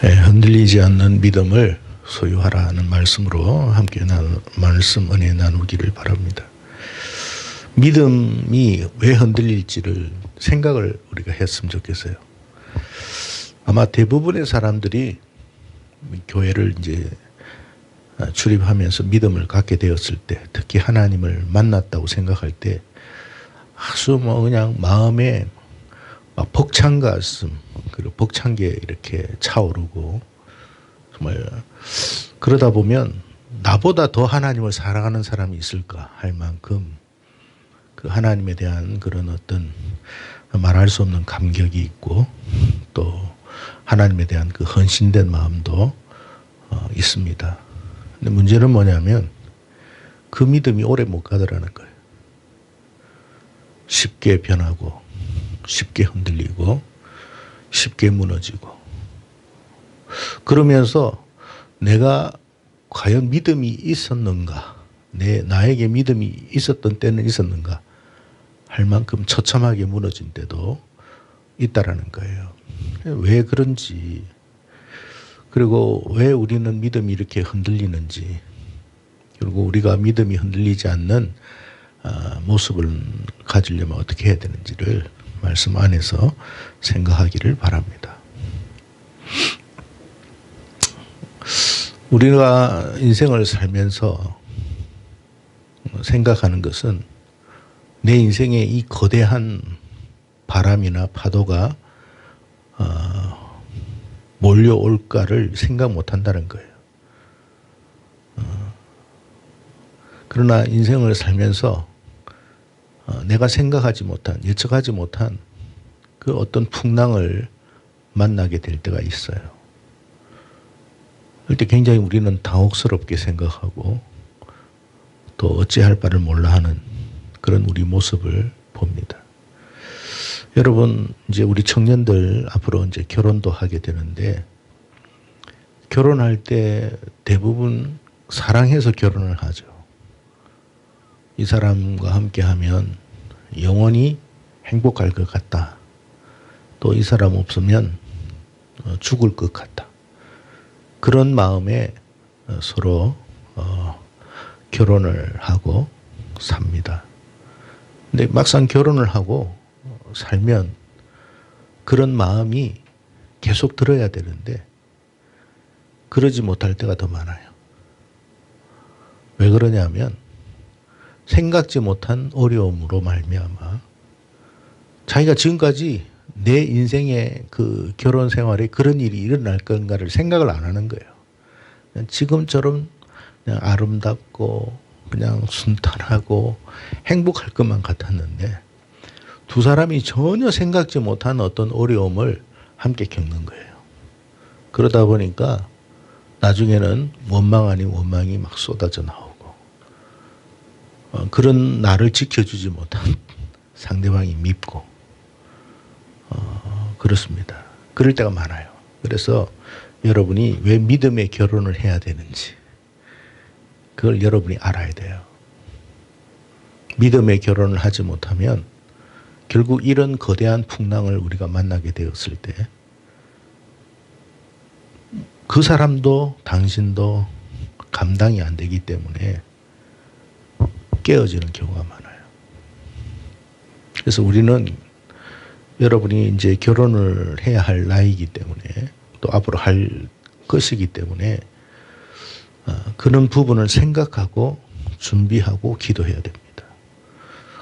흔들리지 않는 믿음을 소유하라는 말씀으로 함께 말씀 은혜 나누기를 바랍니다. 믿음이 왜 흔들릴지를 생각을 우리가 했으면 좋겠어요. 아마 대부분의 사람들이 교회를 이제 출입하면서 믿음을 갖게 되었을 때, 특히 하나님을 만났다고 생각할 때 아주 그냥 마음에 막 벅찬 가슴 그리고 벅찬 게 이렇게 차오르고, 정말 그러다 보면 나보다 더 하나님을 사랑하는 사람이 있을까 할 만큼 그 하나님에 대한 그런 어떤 말할 수 없는 감격이 있고, 또 하나님에 대한 그 헌신된 마음도 있습니다. 근데 문제는 뭐냐면 그 믿음이 오래 못 가더라는 거예요. 쉽게 변하고 쉽게 흔들리고 쉽게 무너지고, 그러면서 내가 과연 믿음이 있었는가, 나에게 믿음이 있었던 때는 있었는가 할 만큼 처참하게 무너진 때도 있다라는 거예요. 왜 그런지, 그리고 왜 우리는 믿음이 이렇게 흔들리는지, 그리고 우리가 믿음이 흔들리지 않는 모습을 가지려면 어떻게 해야 되는지를 말씀 안에서 생각하기를 바랍니다. 우리가 인생을 살면서 생각하는 것은 내 인생에 이 거대한 바람이나 파도가 몰려올까를 생각 못 한다는 거예요. 그러나 인생을 살면서 내가 생각하지 못한, 예측하지 못한 그 어떤 풍랑을 만나게 될 때가 있어요. 그럴 때 굉장히 우리는 당혹스럽게 생각하고 또 어찌할 바를 몰라 하는 그런 우리 모습을 봅니다. 여러분, 이제 우리 청년들 앞으로 이제 결혼도 하게 되는데, 결혼할 때 대부분 사랑해서 결혼을 하죠. 이 사람과 함께 하면 영원히 행복할 것 같다. 또 이 사람 없으면 죽을 것 같다. 그런 마음에 서로 결혼을 하고 삽니다. 근데 막상 결혼을 하고 살면 그런 마음이 계속 들어야 되는데 그러지 못할 때가 더 많아요. 왜 그러냐면 생각지 못한 어려움으로 말미암아 자기가 지금까지 내 인생의 그 결혼 생활에 그런 일이 일어날 건가를 생각을 안 하는 거예요. 그냥 지금처럼 그냥 아름답고 그냥 순탄하고 행복할 것만 같았는데 두 사람이 전혀 생각지 못한 어떤 어려움을 함께 겪는 거예요. 그러다 보니까 나중에는 원망 아닌 원망이 막 쏟아져 나오고, 그런 나를 지켜주지 못한 상대방이 밉고, 그렇습니다. 그럴 때가 많아요. 그래서 여러분이 왜 믿음의 결혼을 해야 되는지 그걸 여러분이 알아야 돼요. 믿음의 결혼을 하지 못하면 결국 이런 거대한 풍랑을 우리가 만나게 되었을 때 그 사람도 당신도 감당이 안 되기 때문에 깨어지는 경우가 많아요. 그래서 우리는 여러분이 이제 결혼을 해야 할 나이이기 때문에, 또 앞으로 할 것이기 때문에 그런 부분을 생각하고 준비하고 기도해야 됩니다.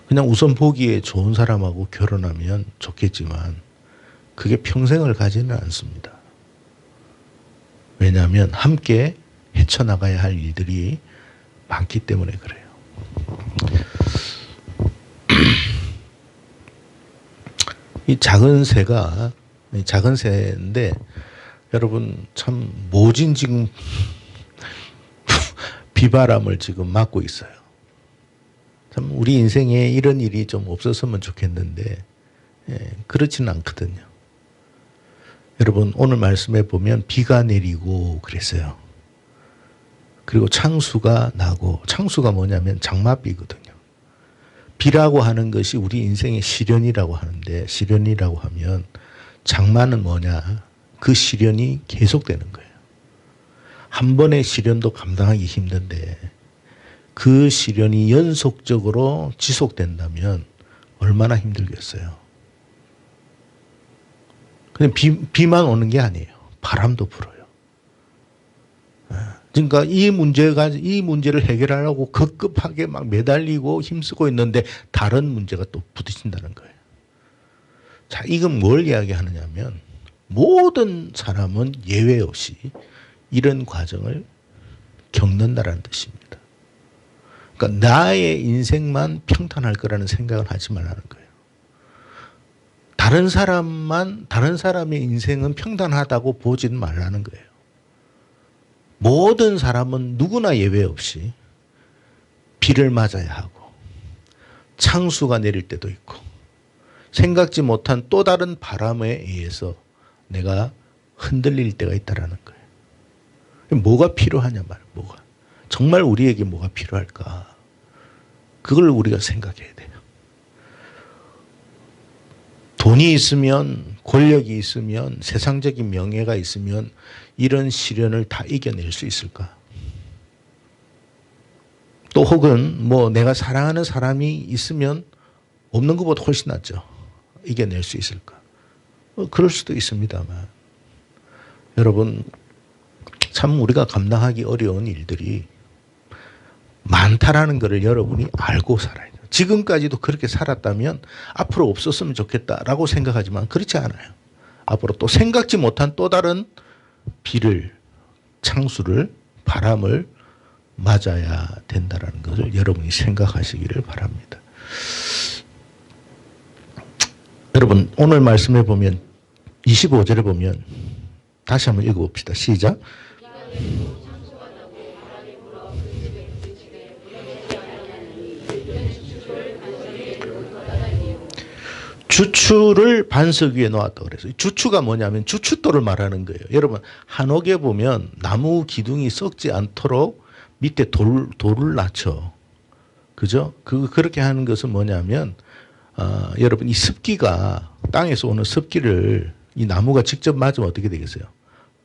그냥 우선 보기에 좋은 사람하고 결혼하면 좋겠지만 그게 평생을 가지는 않습니다. 왜냐하면 함께 헤쳐나가야 할 일들이 많기 때문에 그래요. 이 작은 새인데 여러분 참 모진 지금 비바람을 지금 맞고 있어요. 참 우리 인생에 이런 일이 좀 없었으면 좋겠는데 그렇지는 않거든요. 여러분 오늘 말씀에 보면 비가 내리고 그랬어요. 그리고 창수가 나고, 창수가 뭐냐면 장마비거든요. 비라고 하는 것이 우리 인생의 시련이라고 하는데, 시련이라고 하면 장마는 뭐냐? 그 시련이 계속되는 거예요. 한 번의 시련도 감당하기 힘든데 그 시련이 연속적으로 지속된다면 얼마나 힘들겠어요. 그냥 비만 오는 게 아니에요. 바람도 불어요. 그러니까 이 문제를 해결하려고 급급하게 막 매달리고 힘쓰고 있는데 다른 문제가 또 부딪힌다는 거예요. 자, 이건 뭘 이야기하느냐면 모든 사람은 예외 없이 이런 과정을 겪는다라는 뜻입니다. 그러니까 나의 인생만 평탄할 거라는 생각을 하지 말라는 거예요. 다른 사람의 인생은 평탄하다고 보지는 말라는 거예요. 모든 사람은 누구나 예외 없이 비를 맞아야 하고 창수가 내릴 때도 있고 생각지 못한 또 다른 바람에 의해서 내가 흔들릴 때가 있다라는 거예요. 뭐가 필요하냐 말이에요. 뭐가. 정말 우리에게 뭐가 필요할까? 그걸 우리가 생각해야 돼요. 돈이 있으면, 권력이 있으면, 세상적인 명예가 있으면 이런 시련을 다 이겨낼 수 있을까? 또 혹은 뭐 내가 사랑하는 사람이 있으면 없는 것보다 훨씬 낫죠. 이겨낼 수 있을까? 그럴 수도 있습니다만 여러분 참 우리가 감당하기 어려운 일들이 많다라는 것을 여러분이 알고 살아야 돼요. 지금까지도 그렇게 살았다면 앞으로 없었으면 좋겠다라고 생각하지만 그렇지 않아요. 앞으로 또 생각지 못한 또 다른 비를, 창수를, 바람을 맞아야 된다는 것을 여러분이 생각하시기를 바랍니다. 여러분 오늘 말씀에 보면 25절에 보면 다시 한번 읽어봅시다. 시작. 주추를 반석 위에 놓았다고 그래서 주추가 뭐냐면 주춧돌을 말하는 거예요. 여러분 한옥에 보면 나무 기둥이 썩지 않도록 밑에 돌을 낮춰. 그죠? 그렇게 하는 것은 뭐냐면 여러분 이 습기가 땅에서 오는 습기를 이 나무가 직접 맞으면 어떻게 되겠어요?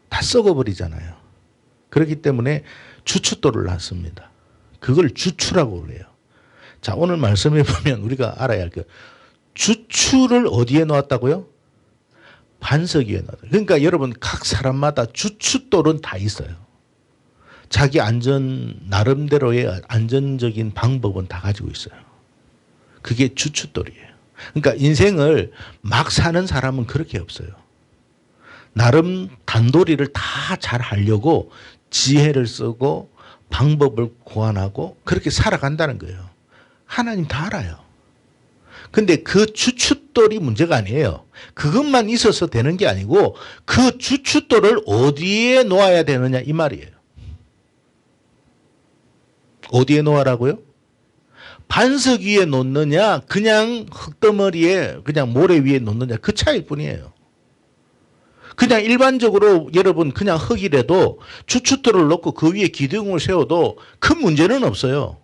다 썩어버리잖아요. 그렇기 때문에 주춧돌을 놨습니다. 그걸 주추라고 그래요. 자, 오늘 말씀해 보면 우리가 알아야 할 것. 주추를 어디에 놓았다고요? 반석 위에 놓았다. 그러니까 여러분 각 사람마다 주춧돌은 다 있어요. 자기 나름대로의 안전적인 방법은 다 가지고 있어요. 그게 주춧돌이에요. 그러니까 인생을 막 사는 사람은 그렇게 없어요. 나름 단도리를 다 잘 하려고 지혜를 쓰고 방법을 고안하고 그렇게 살아간다는 거예요. 하나님 다 알아요. 근데 그 주춧돌이 문제가 아니에요. 그것만 있어서 되는 게 아니고 그 주춧돌을 어디에 놓아야 되느냐 이 말이에요. 어디에 놓으라고요? 반석 위에 놓느냐 그냥 흙덩어리에 그냥 모래 위에 놓느냐 그 차이일 뿐이에요. 그냥 일반적으로 여러분 그냥 흙이라도 주춧돌을 놓고 그 위에 기둥을 세워도 큰 문제는 없어요.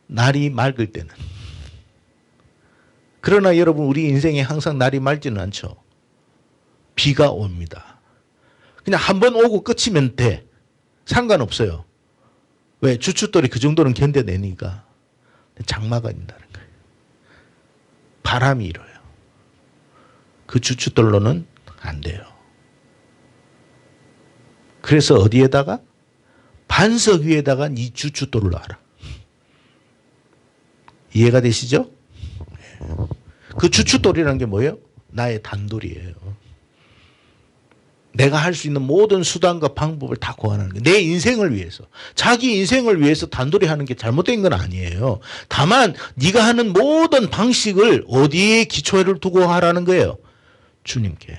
날이 맑을 때는. 그러나 여러분 우리 인생에 항상 날이 맑지는 않죠. 비가 옵니다. 그냥 한 번 오고 끝이면 돼. 상관없어요. 왜? 주춧돌이 그 정도는 견뎌내니까. 장마가 온다는 거예요. 바람이 일어요. 그 주춧돌로는 안 돼요. 그래서 어디에다가? 반석 위에다가 이 주춧돌을 놔라. 이해가 되시죠? 그 주춧돌이라는 게 뭐예요? 나의 단돌이에요. 내가 할 수 있는 모든 수단과 방법을 다 고안하는 거예요. 내 인생을 위해서. 자기 인생을 위해서 단돌이 하는 게 잘못된 건 아니에요. 다만 네가 하는 모든 방식을 어디에 기초를 두고 하라는 거예요? 주님께.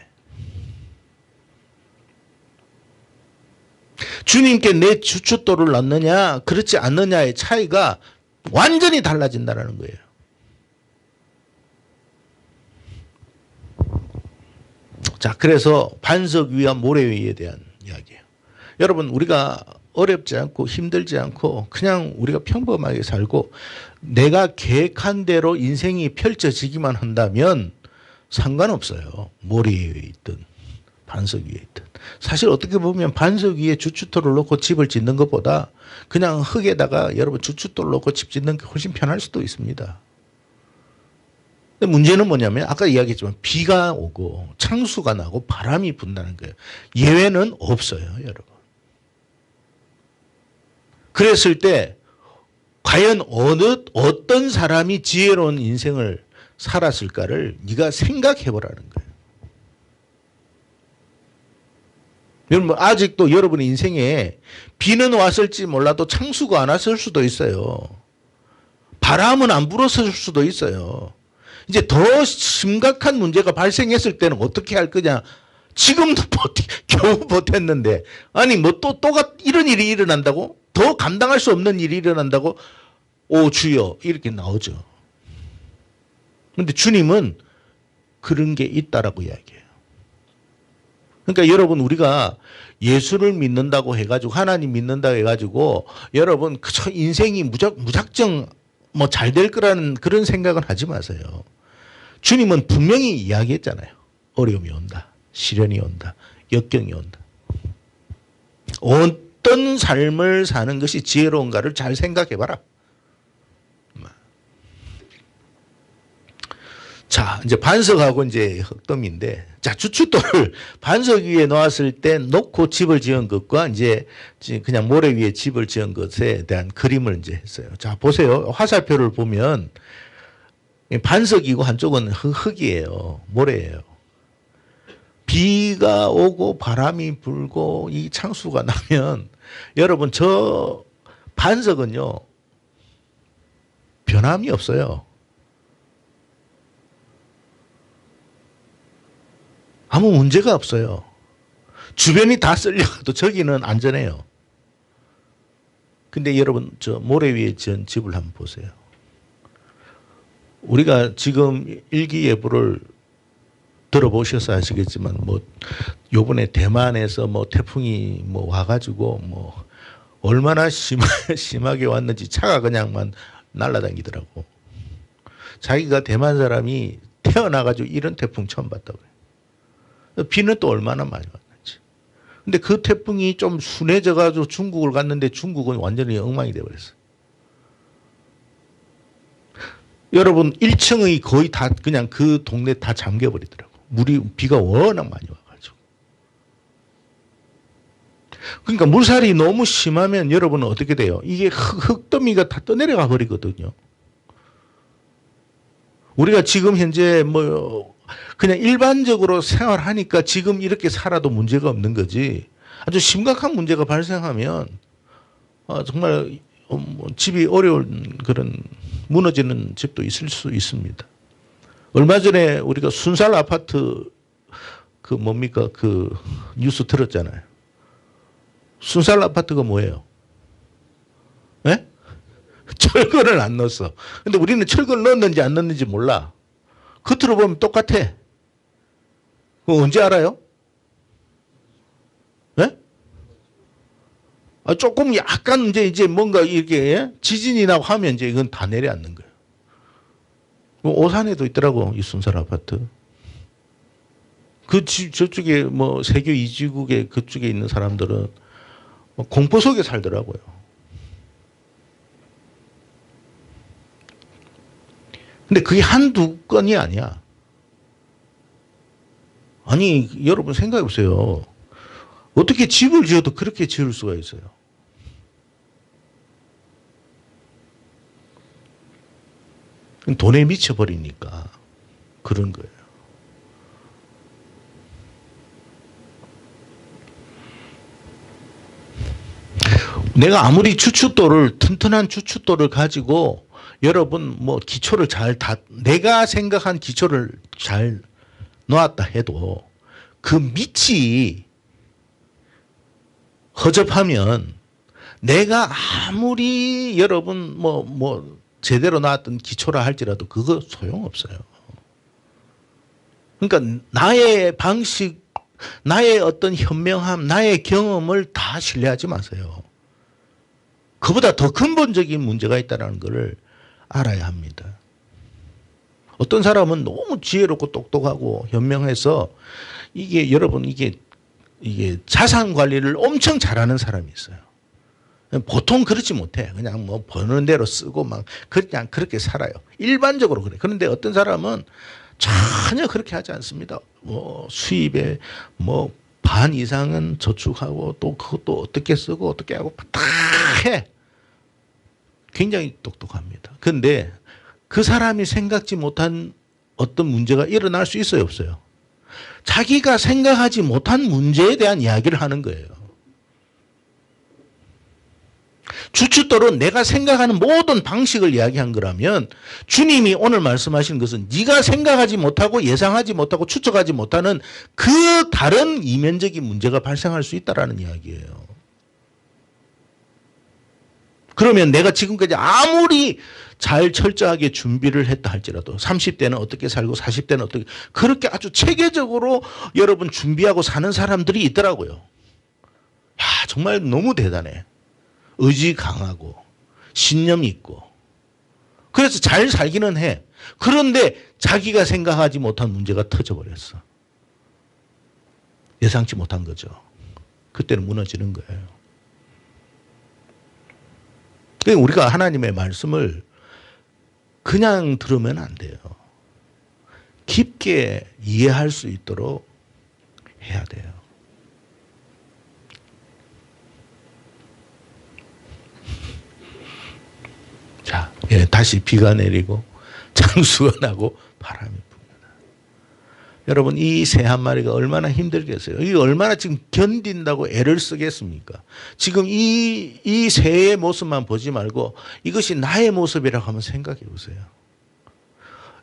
주님께 내 주춧돌을 놨느냐 그렇지 않느냐의 차이가 완전히 달라진다는 거예요. 자, 그래서 반석 위와 모래 위에 대한 이야기예요. 여러분 우리가 어렵지 않고 힘들지 않고 그냥 우리가 평범하게 살고 내가 계획한 대로 인생이 펼쳐지기만 한다면 상관없어요. 모래 위에 있든 반석 위에 있든. 사실 어떻게 보면 반석 위에 주춧돌을 놓고 집을 짓는 것보다 그냥 흙에다가 여러분 주춧돌을 놓고 집 짓는 게 훨씬 편할 수도 있습니다. 근데 문제는 뭐냐면 아까 이야기했지만 비가 오고 창수가 나고 바람이 분다는 거예요. 예외는 없어요, 여러분. 그랬을 때 과연 어떤 사람이 지혜로운 인생을 살았을까를 네가 생각해 보라는 거예요. 여러분 아직도 여러분의 인생에 비는 왔을지 몰라도 창수가 안 왔을 수도 있어요. 바람은 안 불었을 수도 있어요. 이제 더 심각한 문제가 발생했을 때는 어떻게 할 거냐. 지금도 겨우 버텼는데 아니 뭐 또 이런 일이 일어난다고? 더 감당할 수 없는 일이 일어난다고? 오 주여 이렇게 나오죠. 그런데 주님은 그런 게 있다라고 이야기해요. 그러니까 여러분 우리가 예수를 믿는다고 해가지고 하나님 믿는다고 해가지고 여러분 그저 인생이 무작정 뭐 잘 될 거라는 그런 생각은 하지 마세요. 주님은 분명히 이야기했잖아요. 어려움이 온다. 시련이 온다. 역경이 온다. 어떤 삶을 사는 것이 지혜로운가를 잘 생각해봐라. 자, 이제 반석하고 이제 흙더미인데, 자, 주춧돌을 반석 위에 놓았을 때 놓고 집을 지은 것과 이제 그냥 모래 위에 집을 지은 것에 대한 그림을 이제 했어요. 자, 보세요. 화살표를 보면 반석이고 한쪽은 흙이에요. 모래예요. 비가 오고 바람이 불고 이 창수가 나면 여러분 저 반석은요, 변함이 없어요. 아무 문제가 없어요. 주변이 다 쓸려가도 저기는 안전해요. 근데 여러분 저 모래 위에 지은 집을 한번 보세요. 우리가 지금 일기예보를 들어보셔서 아시겠지만 뭐 요번에 대만에서 뭐 태풍이 뭐 와가지고 뭐 얼마나 심하게 왔는지 차가 그냥만 날아다니더라고. 자기가 대만 사람이 태어나가지고 이런 태풍 처음 봤다고 그래요. 비는 또 얼마나 많이 왔는지. 근데 그 태풍이 좀 순해져가지고 중국을 갔는데 중국은 완전히 엉망이 돼버렸어요. 여러분 1층의 거의 다 그냥 그 동네 다 잠겨버리더라고. 비가 워낙 많이 와가지고. 그러니까 물살이 너무 심하면 여러분은 어떻게 돼요? 이게 흙더미가 다 떠내려가 버리거든요. 우리가 지금 현재 뭐 그냥 일반적으로 생활하니까 지금 이렇게 살아도 문제가 없는 거지. 아주 심각한 문제가 발생하면 정말 집이 어려운 그런 무너지는 집도 있을 수 있습니다. 얼마 전에 우리가 순살 아파트 그 뭡니까 그 뉴스 들었잖아요. 순살 아파트가 뭐예요? 네? 철근을 안 넣었어. 근데 우리는 철근을 넣었는지 안 넣었는지 몰라. 겉으로 보면 똑같아. 그거 언제 알아요? 네? 조금 약간 이제 뭔가 이렇게 지진이 나고 하면 이제 이건 다 내려앉는 거예요. 오산에도 있더라고, 이 순살 아파트. 저쪽에 뭐 세교 이지국에 그쪽에 있는 사람들은 공포 속에 살더라고요. 근데 그게 한두 건이 아니야. 아니, 여러분 생각해 보세요. 어떻게 집을 지어도 그렇게 지을 수가 있어요? 돈에 미쳐버리니까 그런 거예요. 내가 아무리 튼튼한 주춧돌을 가지고 여러분 뭐 기초를 내가 생각한 기초를 잘 놓았다 해도 그 밑이 허접하면 내가 아무리 여러분 뭐 제대로 나왔던 기초라 할지라도 그거 소용없어요. 그러니까 나의 방식, 나의 어떤 현명함, 나의 경험을 다 신뢰하지 마세요. 그보다 더 근본적인 문제가 있다는 것을 알아야 합니다. 어떤 사람은 너무 지혜롭고 똑똑하고 현명해서 이게 여러분 이게 자산 관리를 엄청 잘하는 사람이 있어요. 보통 그렇지 못해. 그냥 뭐 버는 대로 쓰고 막 그냥 그렇게 살아요. 일반적으로 그래. 그런데 어떤 사람은 전혀 그렇게 하지 않습니다. 뭐 수입에 뭐 반 이상은 저축하고 또 그것도 어떻게 쓰고 어떻게 하고 다 해. 굉장히 똑똑합니다. 그런데 그 사람이 생각지 못한 어떤 문제가 일어날 수 있어요, 없어요? 자기가 생각하지 못한 문제에 대한 이야기를 하는 거예요. 주춧돌은 내가 생각하는 모든 방식을 이야기한 거라면 주님이 오늘 말씀하신 것은 네가 생각하지 못하고 예상하지 못하고 추측하지 못하는 그 다른 이면적인 문제가 발생할 수 있다는 이야기예요. 그러면 내가 지금까지 아무리 잘 철저하게 준비를 했다 할지라도 30대는 어떻게 살고 40대는 어떻게 그렇게 아주 체계적으로 여러분 준비하고 사는 사람들이 있더라고요. 야, 정말 너무 대단해. 의지 강하고 신념 있고 그래서 잘 살기는 해. 그런데 자기가 생각하지 못한 문제가 터져버렸어. 예상치 못한 거죠. 그때는 무너지는 거예요. 그러니까 우리가 하나님의 말씀을 그냥 들으면 안 돼요. 깊게 이해할 수 있도록 해야 돼요. 자, 예, 다시 비가 내리고 장수가 나고 바람이 붑니다. 여러분 이 새 한 마리가 얼마나 힘들겠어요. 이게 얼마나 지금 견딘다고 애를 쓰겠습니까? 지금 이 새의 모습만 보지 말고 이것이 나의 모습이라고 한번 생각해 보세요.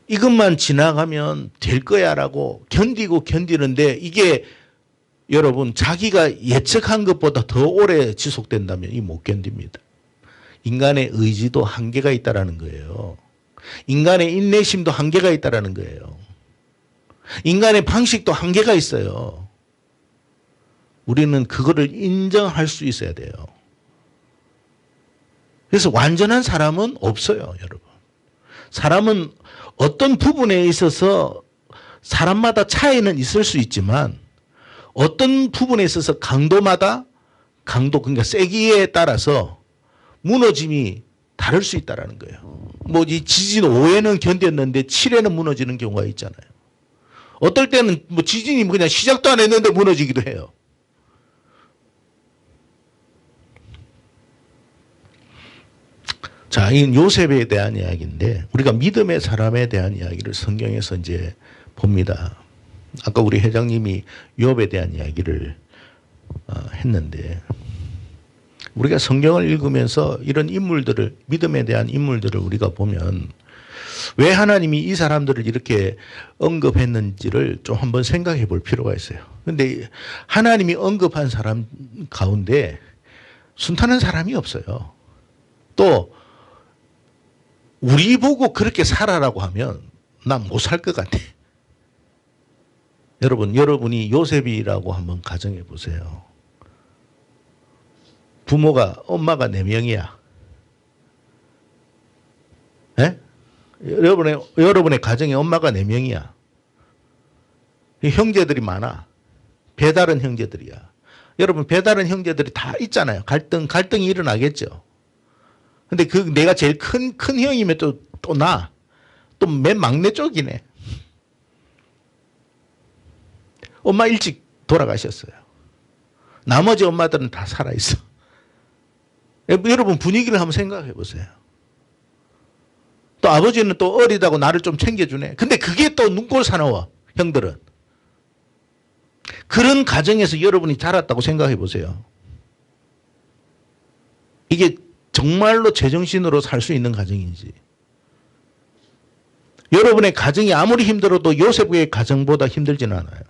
이것만 지나가면 될 거야라고 견디고 견디는데 이게 여러분 자기가 예측한 것보다 더 오래 지속된다면 이 못 견딥니다. 인간의 의지도 한계가 있다라는 거예요. 인간의 인내심도 한계가 있다라는 거예요. 인간의 방식도 한계가 있어요. 우리는 그거를 인정할 수 있어야 돼요. 그래서 완전한 사람은 없어요, 여러분. 사람은 어떤 부분에 있어서 사람마다 차이는 있을 수 있지만 어떤 부분에 있어서 그러니까 세기에 따라서 무너짐이 다를 수 있다는 거예요. 뭐 이 지진 5에는 견뎠는데 7에는 무너지는 경우가 있잖아요. 어떨 때는 뭐 지진이 그냥 시작도 안 했는데 무너지기도 해요. 자, 이 요셉에 대한 이야기인데 우리가 믿음의 사람에 대한 이야기를 성경에서 이제 봅니다. 아까 우리 회장님이 욥에 대한 이야기를 했는데 우리가 성경을 읽으면서 이런 인물들을 믿음에 대한 인물들을 우리가 보면 왜 하나님이 이 사람들을 이렇게 언급했는지를 좀 한번 생각해 볼 필요가 있어요. 그런데 하나님이 언급한 사람 가운데 순탄한 사람이 없어요. 또 우리 보고 그렇게 살아라고 하면 난 못 살 것 같아. 여러분이 요셉이라고 한번 가정해 보세요. 엄마가 4명이야. 예? 여러분의 가정에 엄마가 4명이야. 형제들이 많아. 배다른 형제들이야. 여러분, 배다른 형제들이 다 있잖아요. 갈등이 일어나겠죠. 근데 내가 제일 큰 형이면 또 맨 막내 쪽이네. 엄마 일찍 돌아가셨어요. 나머지 엄마들은 다 살아있어. 여러분 분위기를 한번 생각해 보세요. 또 아버지는 또 어리다고 나를 좀 챙겨주네. 근데 그게 또 눈꼴 사나워, 형들은. 그런 가정에서 여러분이 자랐다고 생각해 보세요. 이게 정말로 제정신으로 살 수 있는 가정인지. 여러분의 가정이 아무리 힘들어도 요셉의 가정보다 힘들지는 않아요.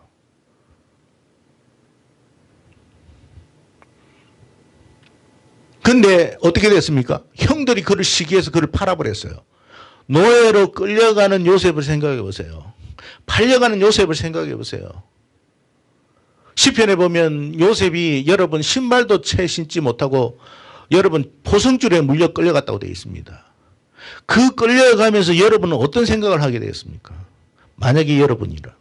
근데 어떻게 됐습니까? 형들이 그를 시기해서 그를 팔아버렸어요. 노예로 끌려가는 요셉을 생각해 보세요. 팔려가는 요셉을 생각해 보세요. 시편에 보면 요셉이 여러분 신발도 채 신지 못하고 여러분 포성줄에 물려 끌려갔다고 되어 있습니다. 그 끌려가면서 여러분은 어떤 생각을 하게 되겠습니까? 만약에 여러분이라면.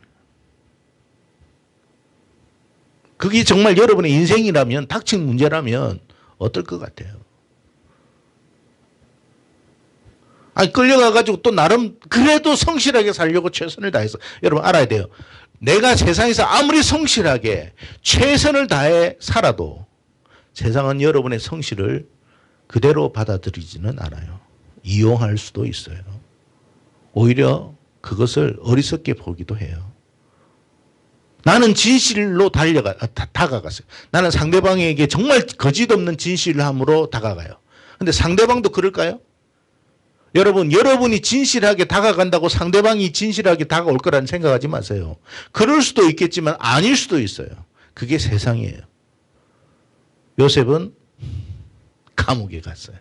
그게 정말 여러분의 인생이라면, 닥친 문제라면 어떨 것 같아요? 아니, 끌려가가지고 또 나름 그래도 성실하게 살려고 최선을 다해서. 여러분 알아야 돼요. 내가 세상에서 아무리 성실하게 최선을 다해 살아도 세상은 여러분의 성실을 그대로 받아들이지는 않아요. 이용할 수도 있어요. 오히려 그것을 어리석게 보기도 해요. 나는 진실로 다가갔어요. 나는 상대방에게 정말 거짓 없는 진실함으로 다가가요. 근데 상대방도 그럴까요? 여러분, 여러분이 진실하게 다가간다고 상대방이 진실하게 다가올 거라는 생각하지 마세요. 그럴 수도 있겠지만 아닐 수도 있어요. 그게 세상이에요. 요셉은 감옥에 갔어요.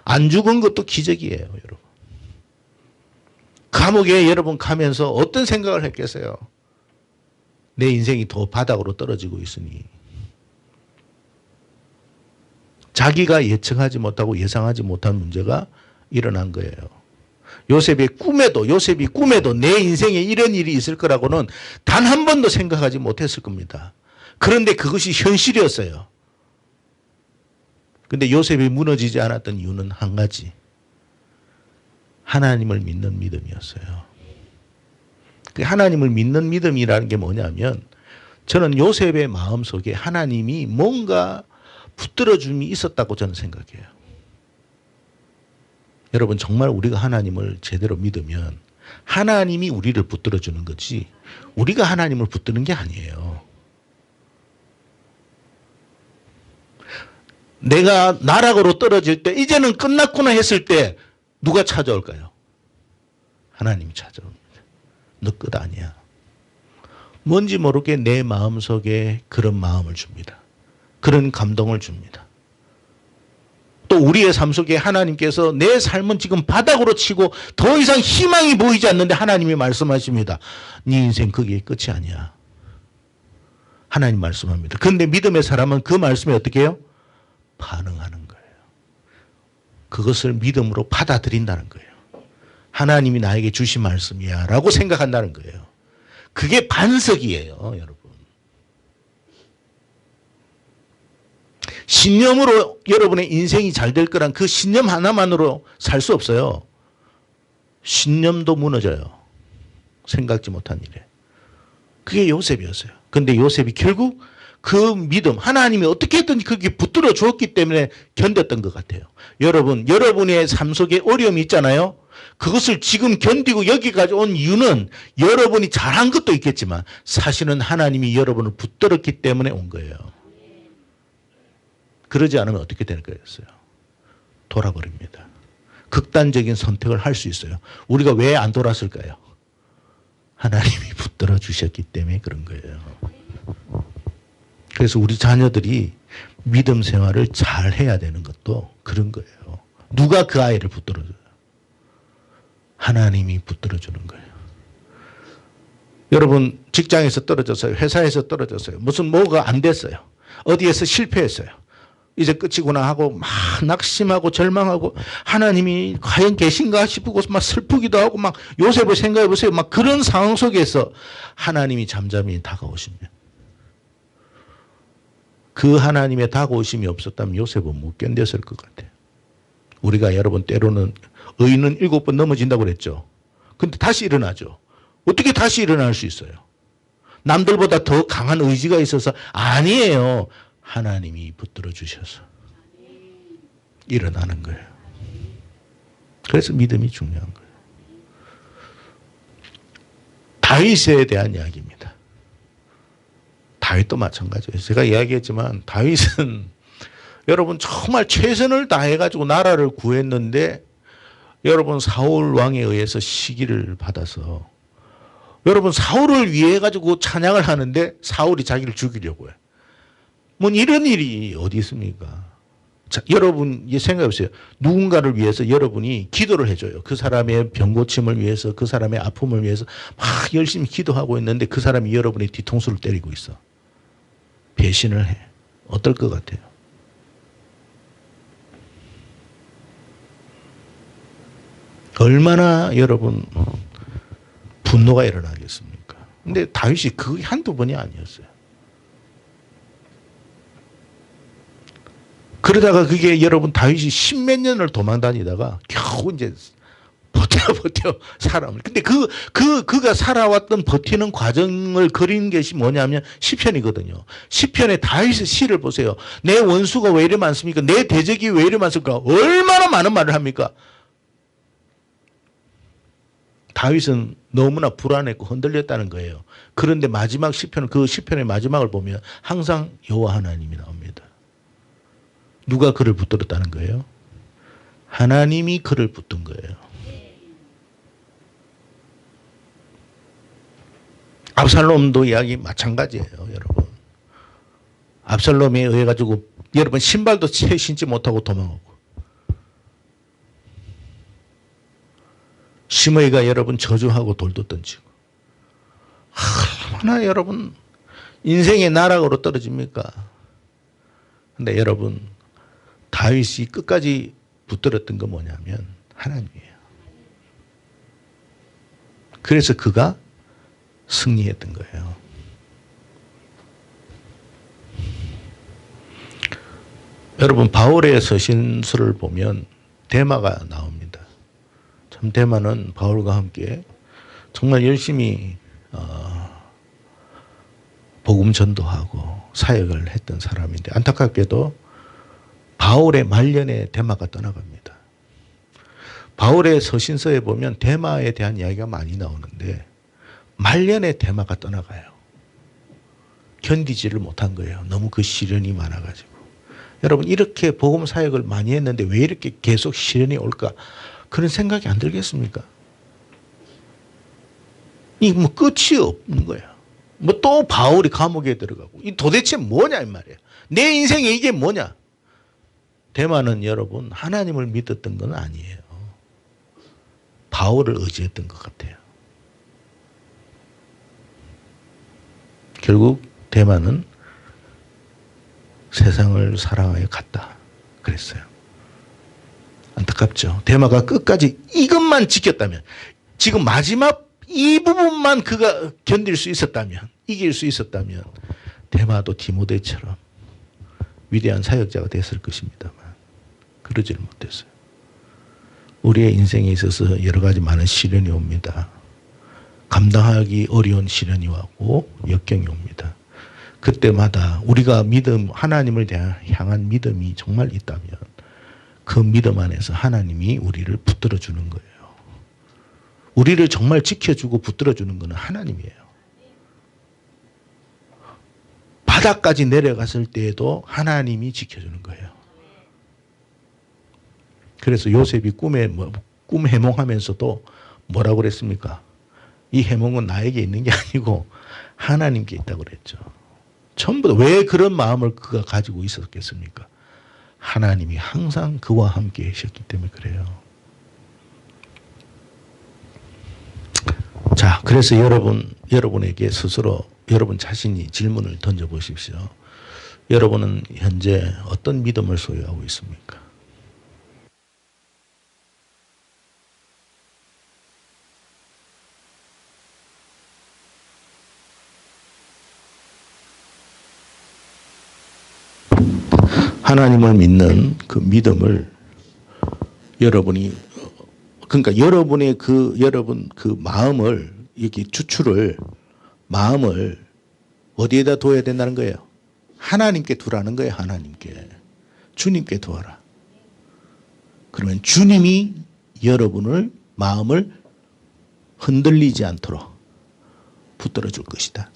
안 죽은 것도 기적이에요, 여러분. 감옥에 여러분 가면서 어떤 생각을 했겠어요? 내 인생이 더 바닥으로 떨어지고 있으니. 자기가 예측하지 못하고 예상하지 못한 문제가 일어난 거예요. 요셉이 꿈에도 내 인생에 이런 일이 있을 거라고는 단 한 번도 생각하지 못했을 겁니다. 그런데 그것이 현실이었어요. 근데 요셉이 무너지지 않았던 이유는 한 가지. 하나님을 믿는 믿음이었어요. 그 하나님을 믿는 믿음이라는 게 뭐냐면, 저는 요셉의 마음속에 하나님이 뭔가 붙들어줌이 있었다고 저는 생각해요. 여러분, 정말 우리가 하나님을 제대로 믿으면 하나님이 우리를 붙들어주는 거지 우리가 하나님을 붙드는 게 아니에요. 내가 나락으로 떨어질 때 이제는 끝났구나 했을 때 누가 찾아올까요? 하나님이 찾아옵니다. 너 끝 아니야. 뭔지 모르게 내 마음속에 그런 마음을 줍니다. 그런 감동을 줍니다. 또 우리의 삶 속에 하나님께서 내 삶은 지금 바닥으로 치고 더 이상 희망이 보이지 않는데 하나님이 말씀하십니다. 네 인생 그게 끝이 아니야. 하나님 말씀합니다. 그런데 믿음의 사람은 그 말씀에 어떻게 해요? 반응하는 거예요. 그것을 믿음으로 받아들인다는 거예요. 하나님이 나에게 주신 말씀이야 라고 생각한다는 거예요. 그게 반석이에요, 여러분. 신념으로 여러분의 인생이 잘 될 거란 그 신념 하나만으로 살 수 없어요. 신념도 무너져요. 생각지 못한 일에. 그게 요셉이었어요. 그런데 요셉이 결국 그 믿음, 하나님이 어떻게든 그게 붙들어 주었기 때문에 견뎠던 것 같아요. 여러분, 여러분의 삶 속에 어려움이 있잖아요. 그것을 지금 견디고 여기까지 온 이유는 여러분이 잘한 것도 있겠지만 사실은 하나님이 여러분을 붙들었기 때문에 온 거예요. 그러지 않으면 어떻게 될 거였어요? 돌아버립니다. 극단적인 선택을 할 수 있어요. 우리가 왜 안 돌았을까요? 하나님이 붙들어 주셨기 때문에 그런 거예요. 그래서 우리 자녀들이 믿음 생활을 잘 해야 되는 것도 그런 거예요. 누가 그 아이를 붙들어줘요? 하나님이 붙들어주는 거예요. 여러분, 직장에서 떨어졌어요. 회사에서 떨어졌어요. 무슨 뭐가 안 됐어요. 어디에서 실패했어요. 이제 끝이구나 하고 막 낙심하고 절망하고 하나님이 과연 계신가 싶고 막 슬프기도 하고 막 요셉을 생각해 보세요. 막 그런 상황 속에서 하나님이 잠잠히 다가오시면 그 하나님의 다가오심이 없었다면 요셉은 못 견뎠을 것 같아요. 우리가 여러분 때로는 의인은 7번 넘어진다고 그랬죠. 근데 다시 일어나죠. 어떻게 다시 일어날 수 있어요? 남들보다 더 강한 의지가 있어서 아니에요. 하나님이 붙들어 주셔서 일어나는 거예요. 그래서 믿음이 중요한 거예요. 다윗에 대한 이야기입니다. 다윗도 마찬가지예요. 제가 이야기했지만 다윗은 여러분 정말 최선을 다해가지고 나라를 구했는데 여러분 사울 왕에 의해서 시기를 받아서 여러분 사울을 위해 가지고 찬양을 하는데 사울이 자기를 죽이려고 해요. 뭐 이런 일이 어디 있습니까? 자, 여러분 생각해 보세요. 누군가를 위해서 여러분이 기도를 해줘요. 그 사람의 병고침을 위해서, 그 사람의 아픔을 위해서 막 열심히 기도하고 있는데 그 사람이 여러분의 뒤통수를 때리고 있어. 배신을 해. 어떨 것 같아요? 얼마나 여러분 분노가 일어나겠습니까? 근데 다윗이 그게 한두 번이 아니었어요. 그러다가 그게 여러분 다윗이 십몇 년을 도망 다니다가 겨우 이제 버텨 사람을. 근데 그가 살아왔던 버티는 과정을 그린 것이 뭐냐면 시편이거든요. 시편에 다윗의 시를 보세요. 내 원수가 왜 이래 많습니까? 내 대적이 왜 이래 많습니까? 얼마나 많은 말을 합니까? 다윗은 너무나 불안했고 흔들렸다는 거예요. 그런데 마지막 시편, 그 시편의 마지막을 보면 항상 여호와 하나님이 나옵니다. 누가 그를 붙들었다는 거예요? 하나님이 그를 붙든 거예요. 압살롬도 이야기 마찬가지예요, 여러분. 압살롬에 의해 가지고 여러분 신발도 채 신지 못하고 도망오고, 심의가 여러분 저주하고 돌도 던지고, 얼마나 여러분 인생의 나락으로 떨어집니까? 근데 여러분 다윗이 끝까지 붙들었던 건 뭐냐면 하나님이에요. 그래서 그가 승리했던 거예요. 여러분 바울의 서신서를 보면 데마가 나옵니다. 참 데마는 바울과 함께 정말 열심히 복음 전도하고 사역을 했던 사람인데 안타깝게도 바울의 말년에 데마가 떠나갑니다. 바울의 서신서에 보면 데마에 대한 이야기가 많이 나오는데 말년에 데마가 떠나가요. 견디지를 못한 거예요. 너무 그 시련이 많아가지고. 여러분 이렇게 복음 사역을 많이 했는데 왜 이렇게 계속 시련이 올까? 그런 생각이 안 들겠습니까? 이 뭐 끝이 없는 거야. 뭐 또 바울이 감옥에 들어가고 이 도대체 뭐냐 이 말이야. 내 인생에 이게 뭐냐? 데마는 여러분 하나님을 믿었던 건 아니에요. 바울을 의지했던 것 같아요. 결국 데마는 세상을 사랑하여 갔다 그랬어요. 안타깝죠. 데마가 끝까지 이것만 지켰다면, 지금 마지막 이 부분만 그가 견딜 수 있었다면, 이길 수 있었다면 데마도 디모데처럼 위대한 사역자가 됐을 것입니다만 그러지를 못했어요. 우리의 인생에 있어서 여러 가지 많은 시련이 옵니다. 감당하기 어려운 시련이 오고 역경이 옵니다. 그때마다 우리가 믿음, 하나님을 향한 믿음이 정말 있다면 그 믿음 안에서 하나님이 우리를 붙들어 주는 거예요. 우리를 정말 지켜주고 붙들어 주는 것은 하나님이에요. 바닥까지 내려갔을 때에도 하나님이 지켜주는 거예요. 그래서 요셉이 꿈 해몽하면서도 뭐라고 그랬습니까? 이 해몽은 나에게 있는 게 아니고 하나님께 있다고 그랬죠. 전부 다 왜 그런 마음을 그가 가지고 있었겠습니까? 하나님이 항상 그와 함께 계셨기 때문에 그래요. 자, 그래서 여러분에게 스스로 여러분 자신이 질문을 던져보십시오. 여러분은 현재 어떤 믿음을 소유하고 있습니까? 하나님을 믿는 그 믿음을 여러분이, 그러니까 여러분의 여러분 그 마음을, 이렇게 마음을 어디에다 둬야 된다는 거예요? 하나님께 두라는 거예요. 하나님께. 주님께 두어라. 그러면 주님이 여러분을 마음을 흔들리지 않도록 붙들어 줄 것이다.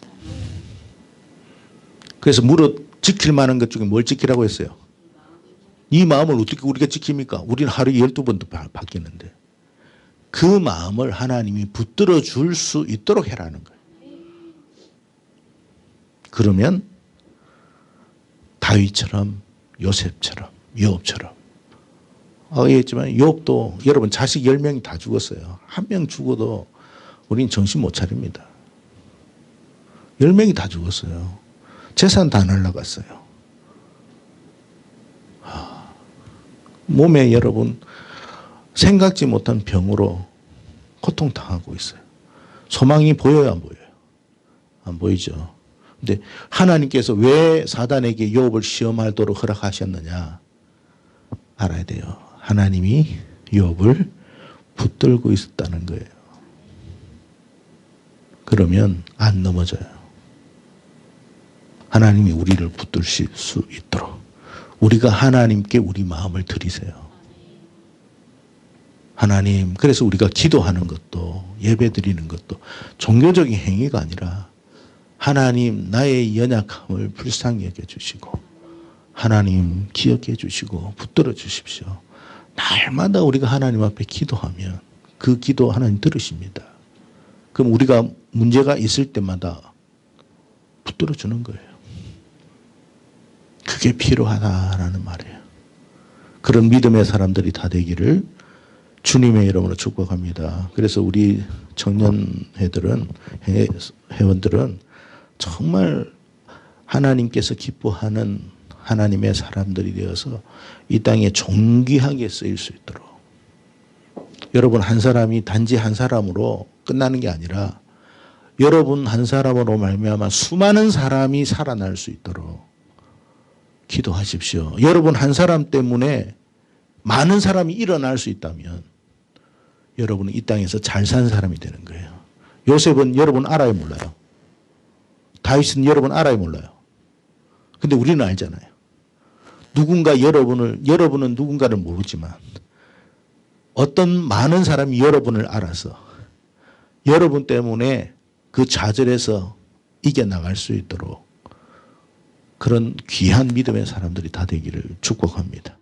그래서 무릇 지킬 만한 것 중에 뭘 지키라고 했어요? 이 마음을 어떻게 우리가 지킵니까? 우리는 하루에 12번도 바뀌는데. 그 마음을 하나님이 붙들어 줄 수 있도록 해라는 거예요. 그러면 다윗처럼, 요셉처럼, 욥처럼. 얘기했지만 욥도 여러분 자식 10명이 다 죽었어요. 한 명 죽어도 우린 정신 못 차립니다. 10명이 다 죽었어요. 재산 다 날라갔어요. 몸에 여러분 생각지 못한 병으로 고통당하고 있어요. 소망이 보여요, 안 보여요? 안 보이죠. 근데 하나님께서 왜 사단에게 욥을 시험하도록 허락하셨느냐? 알아야 돼요. 하나님이 욥을 붙들고 있었다는 거예요. 그러면 안 넘어져요. 하나님이 우리를 붙드실 수 있도록 우리가 하나님께 우리 마음을 드리세요. 하나님, 그래서 우리가 기도하는 것도 예배 드리는 것도 종교적인 행위가 아니라 하나님 나의 연약함을 불쌍히 여겨주시고 하나님 기억해 주시고 붙들어 주십시오. 날마다 우리가 하나님 앞에 기도하면 그 기도 하나님 들으십니다. 그럼 우리가 문제가 있을 때마다 붙들어 주는 거예요. 그게 필요하다라는 말이에요. 그런 믿음의 사람들이 다 되기를 주님의 이름으로 축복합니다. 그래서 우리 청년회들은 회원들은 정말 하나님께서 기뻐하는 하나님의 사람들이 되어서 이 땅에 존귀하게 쓰일 수 있도록 여러분 한 사람이 단지 한 사람으로 끝나는 게 아니라 여러분 한 사람으로 말미암아 수많은 사람이 살아날 수 있도록 기도하십시오. 여러분 한 사람 때문에 많은 사람이 일어날 수 있다면 여러분은 이 땅에서 잘 산 사람이 되는 거예요. 요셉은 여러분 알아요, 몰라요? 다윗은 여러분 알아요, 몰라요? 근데 우리는 알잖아요. 여러분은 누군가를 모르지만 어떤 많은 사람이 여러분을 알아서 여러분 때문에 그 좌절에서 이겨나갈 수 있도록 그런 귀한 믿음의 사람들이 다 되기를 축복합니다.